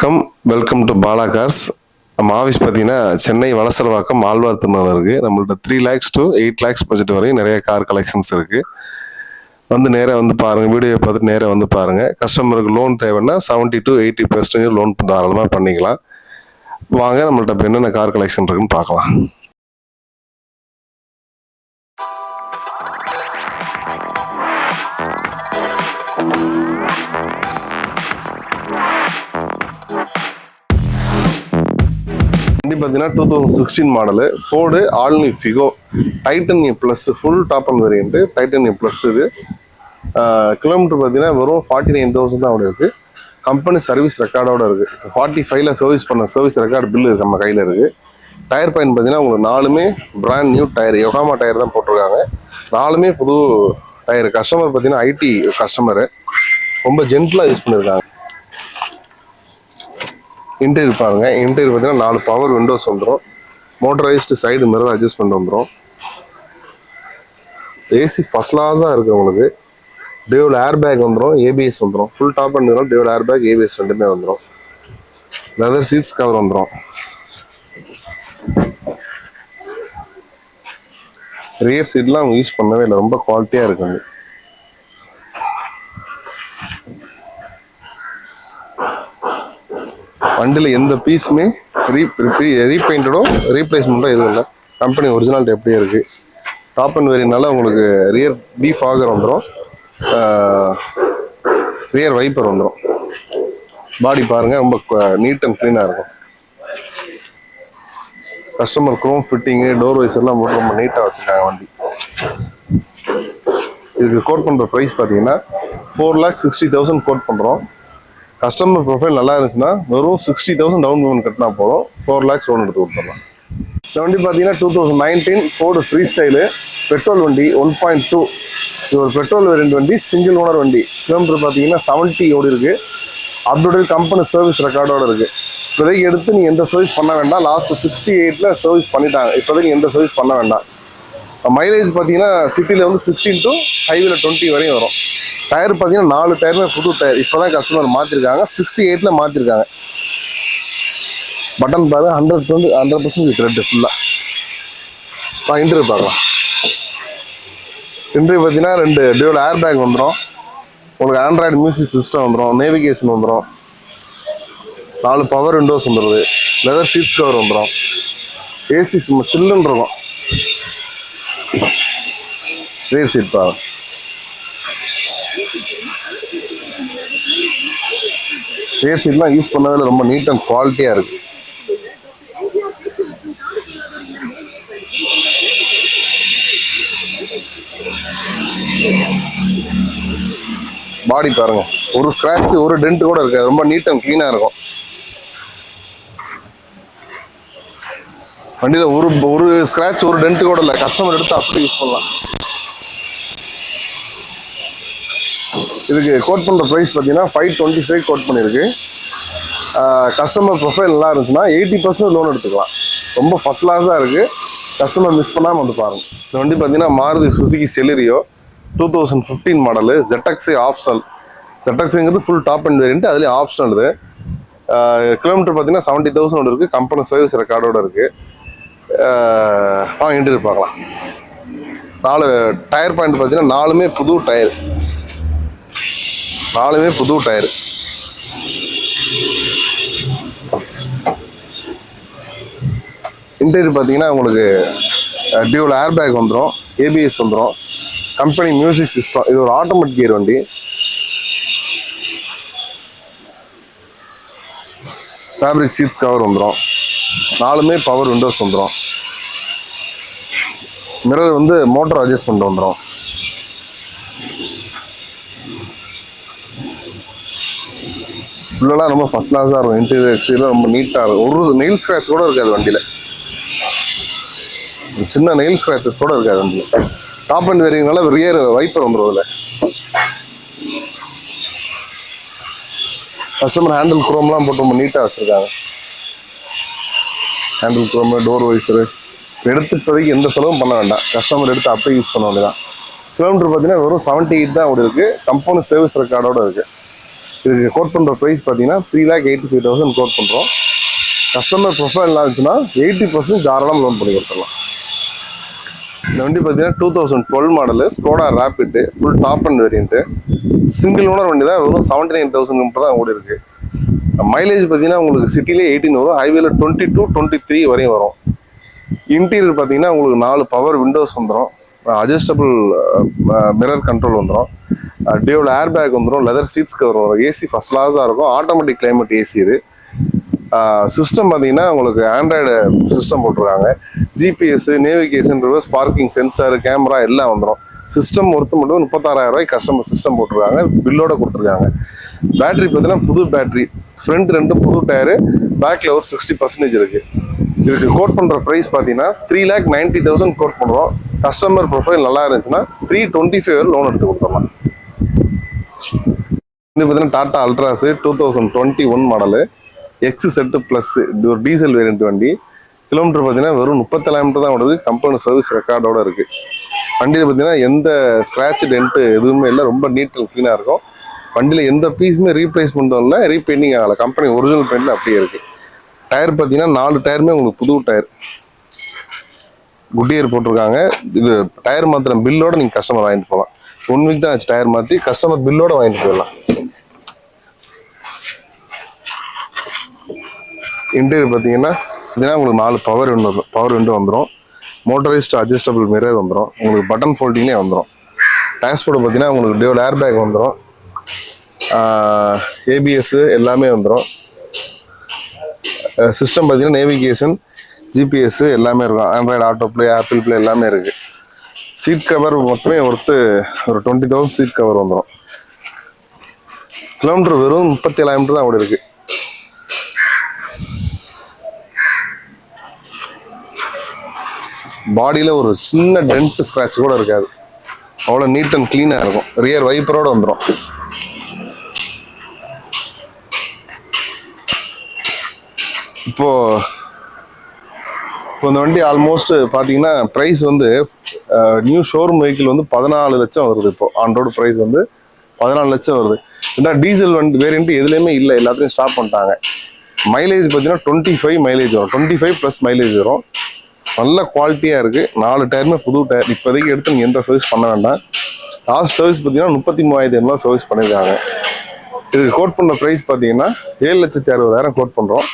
வணக்கம், welcome to Bala cars. நம்ம office பார்த்தீங்கன்னா சென்னை வலசரவாக்கம் ஆழ்வார்த்திருநகர் இருக்குது. நம்மள்ட்ட 3 lakhs to 8 lakhs பட்ஜெட் வரையும் நிறைய கார் கலெக்ஷன்ஸ் இருக்குது. வந்து நேராக வந்து பாருங்கள், வீடியோ பார்த்துட்டு நேராக வந்து பாருங்கள். கஸ்டமருக்கு லோன் தேவைன்னா 70 to 80% லோன் தாராளமாக பண்ணிக்கலாம். வாங்க, நம்மள்ட்ட இப்போ என்னென்ன கார் கலெக்ஷன் இருக்குன்னு பார்க்கலாம். வண்டி பார்த்தீங்கன்னா 2016 model Ford all new Figo titanium plus full top and variant titanium plus. இது கிலோமீட்டர் பார்த்தீங்கன்னா வெறும் 49,000 தான் அப்படி இருக்குது. கம்பெனி சர்வீஸ் ரெக்கார்டோட இருக்குது. 45ல் சர்வீஸ் பண்ண சர்வீஸ் ரெக்கார்டு பில்லு நம்ம கையில் இருக்குது. டயர் பாயிண்ட் பார்த்தீங்கன்னா உங்களுக்கு 4மே பிராண்ட் நியூ டயர், யோகாமா டயர் தான் போட்டிருக்காங்க. 4மே புது டயர். கஸ்டமர் பார்த்தீங்கன்னா ஐடி கஸ்டமரு, ரொம்ப ஜென்டலாக யூஸ் பண்ணியிருக்காங்க. இன்டீரியர் பாருங்க, இன்டீரியர் பார்த்தீங்கன்னா 4 பவர் விண்டோஸ் வந்துடும். மோட்டரைஸ்டு சைடு மிரர் அட்ஜஸ்ட்மெண்ட் வந்துடும். ஏசி ஃபர்ஸ்ட் கிளாஸாக இருக்குது உங்களுக்கு. டியூவல் ஏர் பேக் வந்துடும், ஏபிஎஸ் வந்துடும். Full top and dual air bag, ABS ரெண்டுமே வந்துடும். லெதர் சீட்ஸ் கவர் வந்துடும். ரியர் சீட்லாம் அவங்க யூஸ் பண்ணவே இல்லை, ரொம்ப குவாலிட்டியாக இருக்குது. வண்டியில் எந்த பீஸுமே ரீபெயிண்டடோ ரீப்ளேஸ்மெண்ட்டோ எதுவும் இல்லை. கம்பெனி ஒரிஜினாலிட்டி எப்படியே இருக்குது. டாப் அண்ட் வேரியனால உங்களுக்கு ரியர் டீஃபாகர் வந்துடும், ரியர் வைப்பர் வந்துடும். பாடி பாருங்கள், ரொம்ப நீட் அண்ட் க்ளீனாக இருக்கும். கஸ்டமர் க்ரோம் ஃபிட்டிங்கு, டோர் வைஸர்லாம் போட்டு ரொம்ப நீட்டாக வச்சுருக்காங்க வண்டி. இதுக்கு கோட் பண்ணுற ப்ரைஸ் பார்த்தீங்கன்னா 4,60,000 கோட் பண்ணுறோம். கஸ்டமர் ப்ரொஃபைல் நல்லா இருந்துச்சுன்னா வெறும் 60,000 டவுன் பேமெண்ட் கட்டினா போதும், 4 lakhs லோன் எடுத்து கொடுத்துடலாம். இந்த வண்டி பார்த்தீங்கன்னா 2019 ஃபோர்டு ஃப்ரீ ஸ்டைலு பெட்ரோல் வண்டி 1.2. இது ஒரு பெட்ரோல் வேரியன்ட் வண்டி, சிங்கிள் ஓனர் வண்டி. கிலோமீட்டர் பார்த்தீங்கன்னா 70 ஓடி இருக்குது. அப்டேட் கம்பெனி சர்வீஸ் ரெக்கார்டோட இருக்குது. இப்போதைக்கு எடுத்து நீங்கள் எந்த சர்வீஸ் பண்ண வேண்டாம். லாஸ்ட் 68ல் சர்வீஸ் பண்ணிட்டாங்க. இப்போதைக்கு எந்த சர்வீஸ் பண்ண வேண்டாம். மைலேஜ் பார்த்தீங்கன்னா சிட்டியில் வந்து 16 to ஹைவேல 20 வரையும் வரும். டயர் பார்த்தீங்கன்னா 4 டயருமே புது டயர். இப்போ தான் கஸ்டமர் மாற்றிருக்காங்க, 68ல் மாற்றிருக்காங்க. பட்டன் பாரு 100% த்ரெட் ஃபுல்லாக. இன்டர்வியூ பார்க்கலாம். இன்டர்வியூ பார்த்தீங்கன்னா 2 டியூவல் ஏர் பேக் வந்துடும். உங்களுக்கு ஆண்ட்ராய்டு மியூசிக் சிஸ்டம் வந்துடும், நேவிகேஷன் வந்துடும். 4 பவர் விண்டோஸ் வந்துடுது. லெதர் சீட்ஸ் கவர் வந்துடும். ஏசி சும்மா சில்லுன்னு இருக்கும். ரியர் சீட் பாருங்க. ரியர் சீட்லாம் யூஸ் பண்ணதில் ரொம்ப நீட் அண்ட் குவாலிட்டியாக இருக்குது. பாடி பாருங்க, ஒரு ஸ்க்ராட்ச் ஒரு டென்ட் கூட இருக்காது, ரொம்ப நீட் அண்ட் க்ளீனாக இருக்கும். வண்டியில் ஒரு ஸ்க்ராட்ச் ஒரு டென்ட் கூட இல்லை. கஸ்டமர் எடுத்து அப்படி யூஸ் பண்ணலாம். இதுக்கு கோட் பண்ணுற ப்ரைஸ் பார்த்தீங்கன்னா 525 கோட் பண்ணியிருக்கு. கஸ்டமர் ப்ரொஃபைல் நல்லா இருந்துச்சுன்னா 80% லோன் எடுத்துக்கலாம். ரொம்ப ஃபர்ஸ்ட் கிளாஸாக இருக்குது. கஸ்டமர் மிஸ் பண்ணாமல் வந்து பாருங்கள். இந்த வண்டி பார்த்தீங்கன்னா Maruti Suzuki Celerio 2015 model. ZX optional. ZXங்கிறது ஃபுல் டாப் அண்ட் வேரியன்ட், அதுலேயே ஆப்ஷனல். இது கிலோமீட்டர் பார்த்தீங்கன்னா 70,000 இருக்குது. கம்பெனி சர்வீஸ் ரெக்கார்டோடு இருக்குது. இன்டீரியர் பார்க்கலாம். 4 டயர் பாயிண்ட் பார்த்தீங்கன்னா 4மே புது டயர். 4மே புது டயர். இன்டீரியர் பார்த்தீங்கன்னா உங்களுக்கு டியூவல் ஏர் பேக் வந்துடும், ஏபிஎஸ் வந்துடும், கம்பெனி மியூசிக் சிஸ்டம். இது ஒரு ஆட்டோமேட்டிக் கியர் வண்டி. ஃபேப்ரிக் சீட்ஸ் கவர் வந்துடும். 4மே பவர் விண்டோஸ் வந்துடும். மிரர் வந்து மோட்டர் அட்ஜஸ்ட்மெண்ட் வந்துடும். ஃபுல்லெல்லாம் ரொம்ப ஃபர்ஸ்ட் கிளாஸாக இருக்கும். இன்டீரியர் எக்ஸ்டீரியர் ரொம்ப நீட்டாக இருக்கும். ஒரு நெயில் ஸ்க்ராட்ச் கூட இருக்காது வண்டியில். சின்ன நெயில் ஸ்க்ராச்சஸ் கூட இருக்காது வண்டியில். டாப் அண்ட் வேரியனால ரியர் வைப்பர் வந்துடும். அதில் கஸ்டமர் ஹேண்டில் குரோம்லாம் போட்டு ரொம்ப நீட்டாக வச்சுருக்காங்க. ஹேண்டில் குரோமு, டோர் வைப்பரு எடுத்து இப்போதைக்கு எந்த செலவும் பண்ண வேண்டாம். கஸ்டமர் எடுத்து அப்படியே யூஸ் பண்ண வேண்டியதான். கிலோமீட்டர் பார்த்தீங்கன்னா வெறும் 78 தான் ஓடி இருக்குது. கம்பெனி சர்வீஸ் ரெக்கார்டோடு இருக்குது. இதுக்கு கோட் பண்ணுற ப்ரைஸ் பார்த்தீங்கன்னா 3,85,000 கோட் பண்ணுறோம். கஸ்டமர் ப்ரொஃபைல் இருந்துச்சுன்னா 80% தாராளமாக லோன் பண்ணி கொடுத்துடலாம். இந்த வண்டி பார்த்தீங்கன்னா 2012 model Skoda Rapid full top and variant. Single owner வண்டி தான், வெறும் 79,000 மட்டும் தான் ஓடி இருக்கு. மைலேஜ் பார்த்தீங்கன்னா உங்களுக்கு சிட்டிலே 18 வரும், ஹைவேல 22, 23 வரையும் வரும். இன்டீரியர் பார்த்தீங்கன்னா உங்களுக்கு 4 பவர் விண்டோஸ் வந்துடும், அட்ஜஸ்டபிள் மிரர் கண்ட்ரோல் வந்துடும், டியூவல் ஏர் பேக் வந்துடும், லெதர் சீட்ஸ் கவர் வரும், ஏசி ஃபர்ஸ்ட் கிளாஸாக இருக்கும், ஆட்டோமேட்டிக் கிளைமேட் ஏசி இது. சிஸ்டம் பார்த்தீங்கன்னா உங்களுக்கு ஆண்ட்ராய்டு சிஸ்டம் போட்டிருக்காங்க. GPS, navigation, reverse parking sensor, camera எல்லாம் வந்துடும். சிஸ்டம் ஒருத்த மட்டும் 36,000 கஸ்டமர் சிஸ்டம் போட்டிருக்காங்க, பில்லோட கொடுத்துருக்காங்க. பேட்டரி பார்த்தீங்கன்னா புது பேட்டரி, ஃப்ரண்ட் 2 புது டயரு, பேக்கில் ஒரு 60% இருக்கு. இதுக்கு கோட் பண்ணுற ப்ரைஸ் பார்த்தீங்கன்னா 3,90,000 கோட் பண்ணுறோம். கஸ்டமர் ப்ரொஃபைல் நல்லா இருந்துச்சுன்னா 325 லோன் எடுத்து கொடுத்துடலாம். இது பார்த்தீங்கன்னா Tata அல்ட்ராஸ் 2021 model X set plus, இது ஒரு டீசல் வேரியன்ட் வண்டி. கிலோமீட்டர் பார்த்தீங்கன்னா வெறும் 37 தான் ஓடுது, கம்பெனி சர்வீஸ் ரெக்கார்டோட இருக்கு. வண்டியில் பார்த்தீங்கன்னா எந்த ஸ்க்ராட்ச் டென்ட் எதுவுமே இல்லை, ரொம்ப நீட் அண்ட் க்ளீனாக இருக்கும். வண்டியில் எந்த பீஸுமே ரீப்ளேஸ்மெண்ட்டும் இல்லை, ரீபெயிண்டிங் ஆகலை, கம்பெனி ஒரிஜினல் பெயிண்டில் அப்படியே இருக்கு. டயர் பார்த்தீங்கன்னா 4 டயருமே உங்களுக்கு புது டயர், குட்டியர் போட்டிருக்காங்க. இது டயர் மாத்திரம் பில்லோட நீங்கள் கஸ்டமர் வாங்கிட்டு போகலாம். 1 வீக் தான் ஆச்சு டயர் மாற்றி, கஸ்டமர் பில்லோட வாங்கிட்டு போயிடலாம். இன்டீரியர் பார்த்தீங்கன்னா உங்களுக்கு 4 பவர் விண்டோ வந்துடும், மோட்டரைஸ்ட் அட்ஜஸ்டபிள் மிரர் வந்துடும், உங்களுக்கு பட்டன் ஃபோல்டிங்லேயே வந்துடும். டேஷ்போர்டு பார்த்தீங்கன்னா உங்களுக்கு டியூவல் ஏர் பேக் வந்துடும், ஏபிஎஸ் எல்லாமே வந்துடும். சிஸ்டம் பார்த்தீங்கன்னா நேவிகேஷன், ஜிபிஎஸ் எல்லாமே இருக்கும், Android auto play, apple play எல்லாமே இருக்கு. சீட் கவர் மட்டுமே ஒரு 20,000 சீட் கவர் வந்துடும். கிலோமீட்டர் வெறும் 37,000 தான் ஓடி இருக்கு. பாடியில் ஒரு சின்ன டென்ட் ஸ்க்ராட்ச் கூட இருக்காது, அவ்வளோ நீட் அண்ட் க்ளீனாக இருக்கும். ரியர் வைப்பரோட வந்துடும். இப்போ இந்த வண்டி ஆல்மோஸ்ட் பார்த்தீங்கன்னா ப்ரைஸ் வந்து நியூ ஷோரூம் வெஹிக்கிள் வந்து 14 லட்சம் வருது. இப்போ ஆன் ரோடு ப்ரைஸ் வந்து 14 லட்சம் வருது. ஏன்னா டீசல் வண்டி வேரியன்ட் எதுலேயுமே இல்லை, எல்லாத்தையும் ஸ்டாப் பண்ணிட்டாங்க. மைலேஜ் பார்த்தீங்கன்னா 25 மைலேஜ் வரும், 25+ மைலேஜ் வரும். நல்ல குவாலிட்டியாக இருக்குது. 4 டயருமே புது டயர். இப்போதைக்கு எடுத்து நீங்கள் எந்த சர்வீஸ் பண்ண வேண்டாம். லாஸ்ட் சர்வீஸ் பார்த்தீங்கன்னா 33,000 சர்வீஸ் பண்ணியிருக்காங்க. இதுக்கு கோட் பண்ண ப்ரைஸ் பார்த்தீங்கன்னா 7,60,000 கோட் பண்ணுறோம்.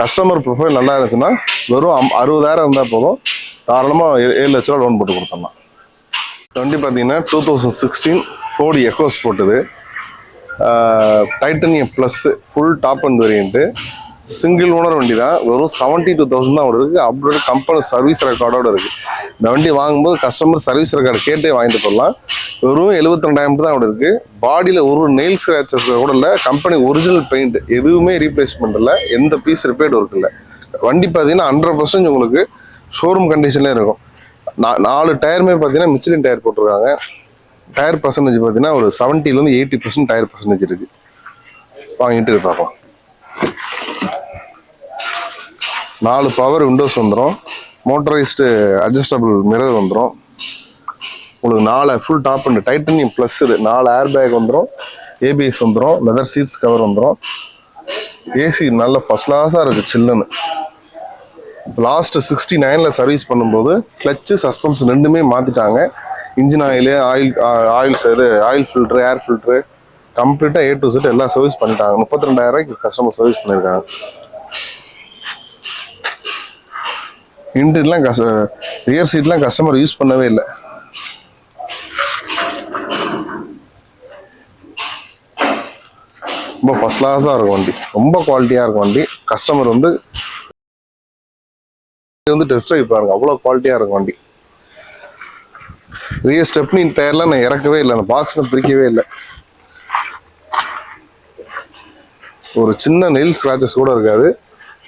கஸ்டமர் ப்ரொஃபைல் நல்லா இருந்துச்சுன்னா வெறும் 60,000 இருந்தால் போதும், தாராளமாக 7 லட்ச ரூபா லோன் போட்டு கொடுத்துடலாம். வண்டி பார்த்தீங்கன்னா 2016 ஃபோர்டு எக்கோஸ் போட்டது, titanium plus full top and variant. Single owner வண்டி தான், வெறும் 72,000 தான் இருக்கு. அப்டேட் கம்பெனி சர்வீஸ் ரெக்கார்டோட இருக்கு. இந்த வண்டி வாங்கும்போது கஸ்டமர் சர்வீஸ் ரெக்கார்டு கேட்டே வாங்கிட்டு போடலாம். வெறும் 72,000 தான் இருக்கு. பாடியில் ஒரு நெயில் ஸ்கிராச்சஸ் கூட இல்லை, கம்பெனி ஒரிஜினல் பெயிண்ட், எதுவுமே ரீப்ளேஸ்மெண்ட் இல்லை, எந்த பீஸ் ரிப்பேர்ட் ஒர்க் இல்லை. வண்டி பார்த்தீங்கன்னா 100% உங்களுக்கு ஷோரூம் கண்டிஷன்லேயே இருக்கும். 4 டயருமே பார்த்தீங்கன்னா மிச்சிலின் டயர் போட்டிருக்காங்க. டயர் பர்சன்டேஜ் பார்த்தீங்கன்னா ஒரு 70% 80% டயர் பர்சன்டேஜ் இருக்கு. வாங்கிட்டு பார்ப்போம். 4 பவர் விண்டோஸ் வந்துடும், மோட்டரைஸ்டு அட்ஜஸ்டபிள் மிரர் வந்துடும், உங்களுக்கு 4 full top and titanium plus, இது 4 ஏர் பேக் வந்துடும், ஏபிஎஸ் வந்துடும், லெதர் சீட்ஸ் கவர் வந்துடும். ஏசி நல்ல ஃபர்ஸ்ட் கிளாஸாக இருக்குது, சில்லுன்னு. லாஸ்ட் 69ல் சர்வீஸ் பண்ணும்போது கிளச்சு சஸ்பென்ஸ் ரெண்டுமே மாற்றிட்டாங்க. இன்ஜின் ஆயில், ஆயில் ஃபில்ட்ரு, ஏர் ஃபில்ட்ரு கம்ப்ளீட்டாக A to Z எல்லாம் சர்வீஸ் பண்ணிட்டாங்க. 32,000 கஸ்டமர் சர்வீஸ் பண்ணியிருக்காங்க. இன்டீரியர்லாம் ரியர் சீட்லாம் கஸ்டமர் யூஸ் பண்ணவே இல்லை. ரொம்ப ஃபர்ஸ்ட் கிளாஸாக இருக்கும் வண்டி, ரொம்ப குவாலிட்டியாக இருக்கும் வண்டி. கஸ்டமர் வந்து டெஸ்ட் ட்ரைவ் பாருங்க, அவ்வளோ குவாலிட்டியாக இருக்கும் வண்டி. ரியர் ஸ்டெப்னி டயர்லாம் நான் இறக்கவே இல்லை, அந்த பாக்ஸ்ல பிரிக்கவே இல்லை. ஒரு சின்ன நெயில் ஸ்க்ராச்சஸ் கூட இருக்காது.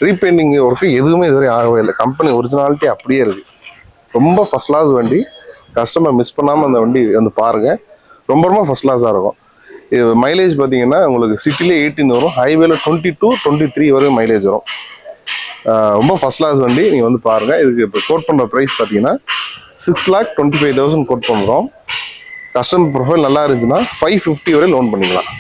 ரீபெயிண்டிங் ஒர்க்கு எதுவுமே இதுவரை ஆகவே இல்லை, கம்பெனி ஒரிஜினாலிட்டி அப்படியே இருக்கு. ரொம்ப ஃபர்ஸ்ட் கிளாஸ் வண்டி, கஸ்டமர் மிஸ் பண்ணாமல் அந்த வண்டி வந்து பாருங்க, ரொம்ப ரொம்ப ஃபர்ஸ்ட் கிளாஸாக இருக்கும். இது மைலேஜ் பார்த்தீங்கன்னா உங்களுக்கு சிட்டிலே 18 வரும், ஹைவேல 22, 23 வரையும் மைலேஜ் வரும். ரொம்ப ஃபர்ஸ்ட் கிளாஸ் வண்டி, நீங்கள் வந்து பாருங்கள். இதுக்கு இப்போ கோட் பண்ணுற ப்ரைஸ் பார்த்தீங்கன்னா 6,25,000 கோட் பண்ணுறோம். கஸ்டமர் ப்ரொஃபைல் நல்லா இருந்துச்சுன்னா 550 வரை லோன் பண்ணிக்கலாம்.